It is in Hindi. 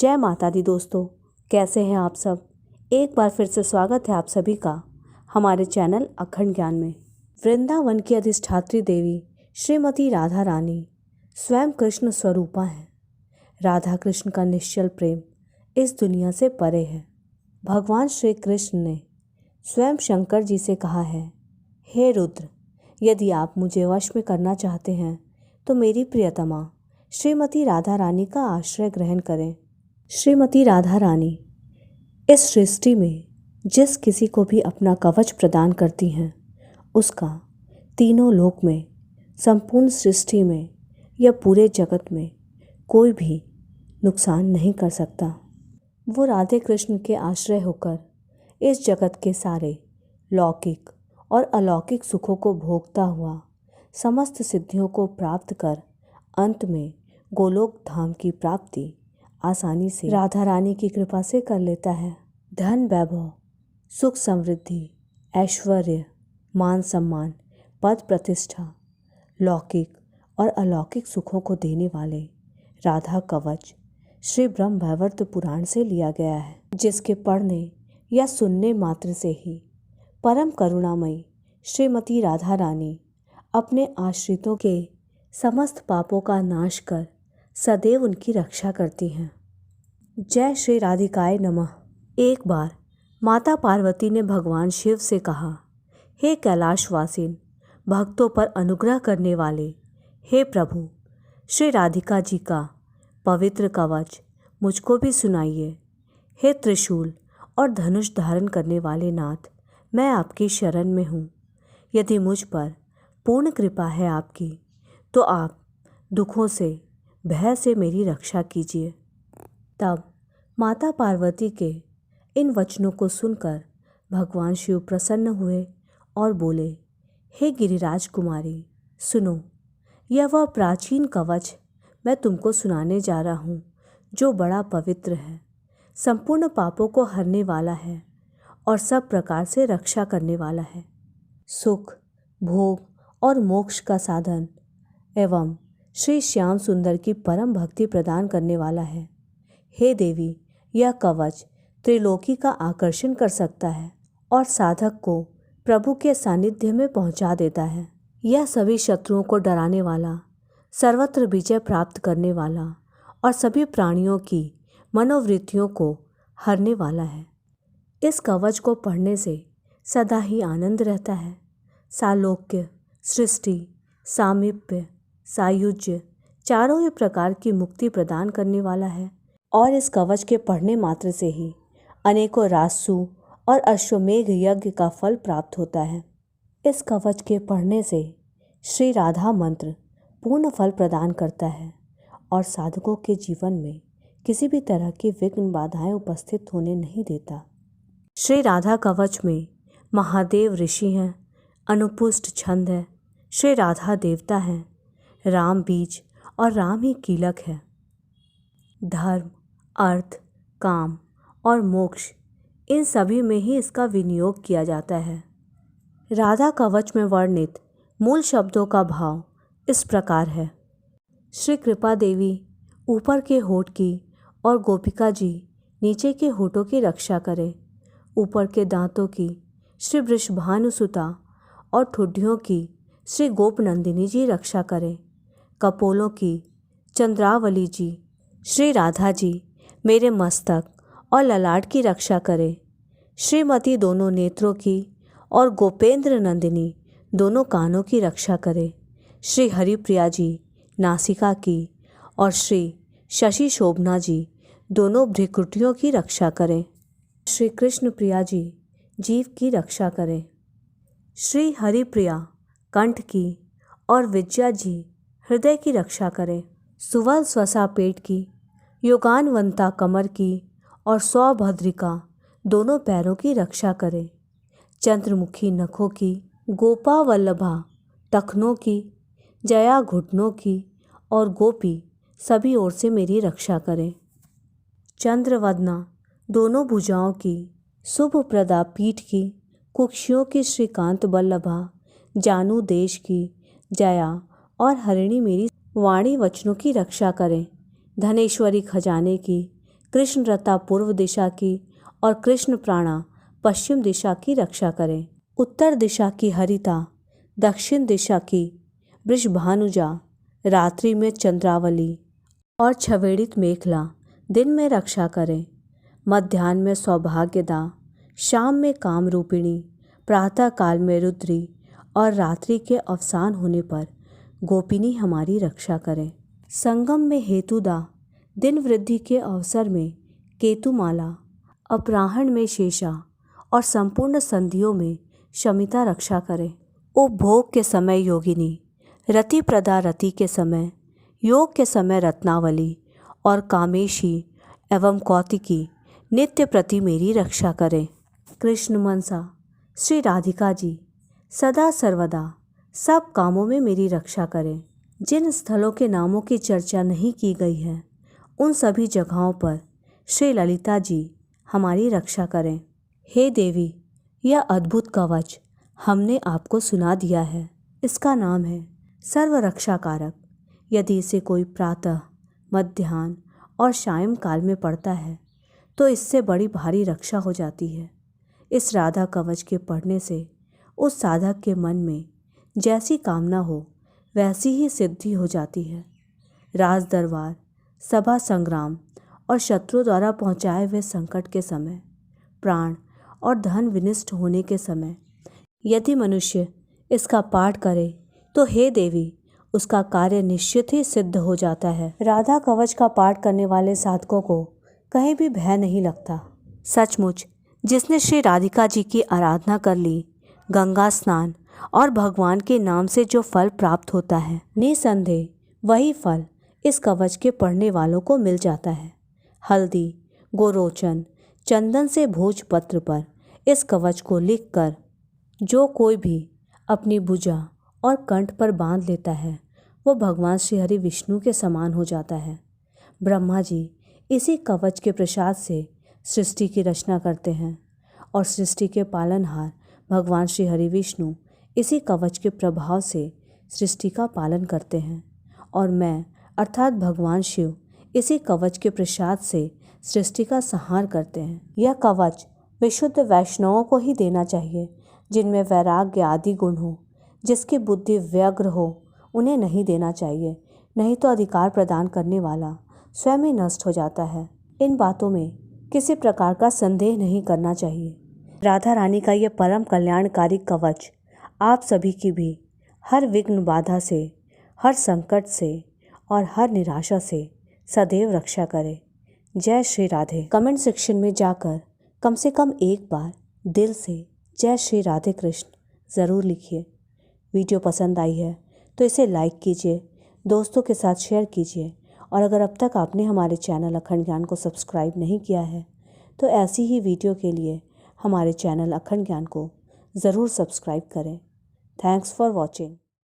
जय माता दी दोस्तों, कैसे हैं आप सब। एक बार फिर से स्वागत है आप सभी का हमारे चैनल अखंड ज्ञान में। वृंदावन की अधिष्ठात्री देवी श्रीमती राधा रानी स्वयं कृष्ण स्वरूपा हैं। राधा कृष्ण का निश्चल प्रेम इस दुनिया से परे है। भगवान श्री कृष्ण ने स्वयं शंकर जी से कहा है, हे रुद्र, यदि आप मुझे वश में करना चाहते हैं तो मेरी प्रियतमा श्रीमती राधा रानी का आश्रय ग्रहण करें। श्रीमती राधा रानी इस सृष्टि में जिस किसी को भी अपना कवच प्रदान करती हैं, उसका तीनों लोक में, संपूर्ण सृष्टि में या पूरे जगत में कोई भी नुकसान नहीं कर सकता। वो राधे कृष्ण के आश्रय होकर इस जगत के सारे लौकिक और अलौकिक सुखों को भोगता हुआ समस्त सिद्धियों को प्राप्त कर अंत में गोलोक धाम की प्राप्ति आसानी से राधा रानी की कृपा से कर लेता है। धन वैभव, सुख समृद्धि, ऐश्वर्य, मान सम्मान, पद प्रतिष्ठा, लौकिक और अलौकिक सुखों को देने वाले राधा कवच श्री ब्रह्म वैवर्त पुराण से लिया गया है, जिसके पढ़ने या सुनने मात्र से ही परम करुणामयी श्रीमती राधा रानी अपने आश्रितों के समस्त पापों का नाश कर सदैव उनकी रक्षा करती हैं। जय श्री राधिकाय नमः। एक बार माता पार्वती ने भगवान शिव से कहा, हे कैलाशवासिन, भक्तों पर अनुग्रह करने वाले, हे प्रभु, श्री राधिका जी का पवित्र कवच मुझको भी सुनाइए। हे त्रिशूल और धनुष धारण करने वाले नाथ, मैं आपकी शरण में हूँ। यदि मुझ पर पूर्ण कृपा है आपकी, तो आप दुखों से, भय से मेरी रक्षा कीजिए। तब माता पार्वती के इन वचनों को सुनकर भगवान शिव प्रसन्न हुए और बोले, हे गिरिराज कुमारी, सुनो, यह वह प्राचीन कवच मैं तुमको सुनाने जा रहा हूँ, जो बड़ा पवित्र है, संपूर्ण पापों को हरने वाला है और सब प्रकार से रक्षा करने वाला है। सुख, भोग और मोक्ष का साधन एवं श्री श्याम सुंदर की परम भक्ति प्रदान करने वाला है। हे देवी, यह कवच त्रिलोकी का आकर्षण कर सकता है और साधक को प्रभु के सानिध्य में पहुंचा देता है। यह सभी शत्रुओं को डराने वाला, सर्वत्र विजय प्राप्त करने वाला और सभी प्राणियों की मनोवृत्तियों को हरने वाला है। इस कवच को पढ़ने से सदा ही आनंद रहता है। सालोक्य, सृष्टि, सामीप्य, सायुज्य, चारों ही प्रकार की मुक्ति प्रदान करने वाला है और इस कवच के पढ़ने मात्र से ही अनेकों राजसु और अश्वमेघ यज्ञ का फल प्राप्त होता है। इस कवच के पढ़ने से श्री राधा मंत्र पूर्ण फल प्रदान करता है और साधकों के जीवन में किसी भी तरह की विघ्न बाधाएं उपस्थित होने नहीं देता। श्री राधा कवच में महादेव ऋषि हैं, अनुपुष्ट छंद है, श्री राधा देवता हैं, राम बीज और राम ही कीलक है। धर्म, अर्थ, काम और मोक्ष, इन सभी में ही इसका विनियोग किया जाता है। राधा कवच में वर्णित मूल शब्दों का भाव इस प्रकार है। श्री कृपा देवी ऊपर के होठ की और गोपिका जी नीचे के होठों की रक्षा करें। ऊपर के दांतों की श्री वृषभानुसुता और ठुड्डियों की श्री गोपनंदिनी जी रक्षा करें। कपोलों की चंद्रावली जी श्री राधा जी मेरे मस्तक और ललाट की रक्षा करें। श्रीमती दोनों नेत्रों की और गोपेंद्र नंदिनी दोनों कानों की रक्षा करें। श्री हरिप्रिया जी नासिका की और श्री शशि शोभना जी दोनों भ्रिकुटियों की रक्षा करें। श्री कृष्ण प्रिया जी जीव की रक्षा करें। श्री हरिप्रिया कंठ की और विजया जी हृदय की रक्षा करें। सुवल स्वसा पेट की, योगानवंता कमर की और सौभद्रिका दोनों पैरों की रक्षा करें। चंद्रमुखी नखों की, गोपा वल्लभा टखनों की, जया घुटनों की और गोपी सभी ओर से मेरी रक्षा करें। चंद्रवदना दोनों भुजाओं की, शुभ प्रदा पीठ की, कुक्षियों की श्रीकांत वल्लभा जानू देश की, जया और हरिणी मेरी वाणी वचनों की रक्षा करें। धनेश्वरी खजाने की, कृष्ण रता पूर्व दिशा की और कृष्ण प्राणा पश्चिम दिशा की रक्षा करें। उत्तर दिशा की हरिता, दक्षिण दिशा की वृषभानुजा, रात्रि में चंद्रावली और छवेड़ित मेखला दिन में रक्षा करें। मध्याह्न में सौभाग्यदा, शाम में कामरूपिणी, प्रातः काल में रुद्री और रात्रि के अवसान होने पर गोपिनी हमारी रक्षा करें। संगम में हेतुदा, दिन वृद्धि के अवसर में केतुमाला, अपराह्न में शेषा और संपूर्ण संधियों में शमिता रक्षा करें। उपभोग के समय योगिनी, रति प्रदा रति के समय, योग के समय रत्नावली और कामेशी एवं कौतिकी नित्य प्रति मेरी रक्षा करें। कृष्ण मनसा श्री राधिका जी सदा सर्वदा सब कामों में मेरी रक्षा करें। जिन स्थलों के नामों की चर्चा नहीं की गई है उन सभी जगहों पर श्री ललिता जी हमारी रक्षा करें। हे देवी, यह अद्भुत कवच हमने आपको सुना दिया है। इसका नाम है सर्व रक्षा कारक। यदि इसे कोई प्रातः, मध्याह्न और सायं काल में पढ़ता है तो इससे बड़ी भारी रक्षा हो जाती है। इस राधा कवच के पढ़ने से उस साधक के मन में जैसी कामना हो वैसी ही सिद्धि हो जाती है। राज दरबार, सभा संग्राम और शत्रु द्वारा पहुंचाए हुए संकट के समय, प्राण और धन विनिष्ट होने के समय यदि मनुष्य इसका पाठ करे तो हे देवी, उसका कार्य निश्चित ही सिद्ध हो जाता है। राधा कवच का पाठ करने वाले साधकों को कहीं भी भय नहीं लगता। सचमुच जिसने श्री राधिका जी की आराधना कर ली, गंगा स्नान और भगवान के नाम से जो फल प्राप्त होता है, निसंदेह वही फल इस कवच के पढ़ने वालों को मिल जाता है। हल्दी, गोरोचन, चंदन से भोजपत्र पर इस कवच को लिखकर जो कोई भी अपनी भुजा और कंठ पर बांध लेता है वो भगवान श्री हरि विष्णु के समान हो जाता है। ब्रह्मा जी इसी कवच के प्रसाद से सृष्टि की रचना करते हैं और सृष्टि के पालनहार भगवान श्री हरि विष्णु इसी कवच के प्रभाव से सृष्टि का पालन करते हैं और मैं अर्थात भगवान शिव इसी कवच के प्रसाद से सृष्टि का संहार करते हैं। यह कवच विशुद्ध वैष्णवों को ही देना चाहिए जिनमें वैराग्य आदि गुण हो, जिसकी बुद्धि व्यग्र हो, उन्हें नहीं देना चाहिए, नहीं तो अधिकार प्रदान करने वाला स्वयं ही नष्ट हो जाता है। इन बातों में किसी प्रकार का संदेह नहीं करना चाहिए। राधा रानी का ये परम कल्याणकारी कवच आप सभी की भी हर विघ्न बाधा से, हर संकट से और हर निराशा से सदैव रक्षा करे। जय श्री राधे। कमेंट सेक्शन में जाकर कम से कम एक बार दिल से जय श्री राधे कृष्ण ज़रूर लिखिए। वीडियो पसंद आई है तो इसे लाइक कीजिए, दोस्तों के साथ शेयर कीजिए और अगर अब तक आपने हमारे चैनल अखंड ज्ञान को सब्सक्राइब नहीं किया है तो ऐसी ही वीडियो के लिए हमारे चैनल अखंड ज्ञान को ज़रूर सब्सक्राइब करें। Thanks for watching.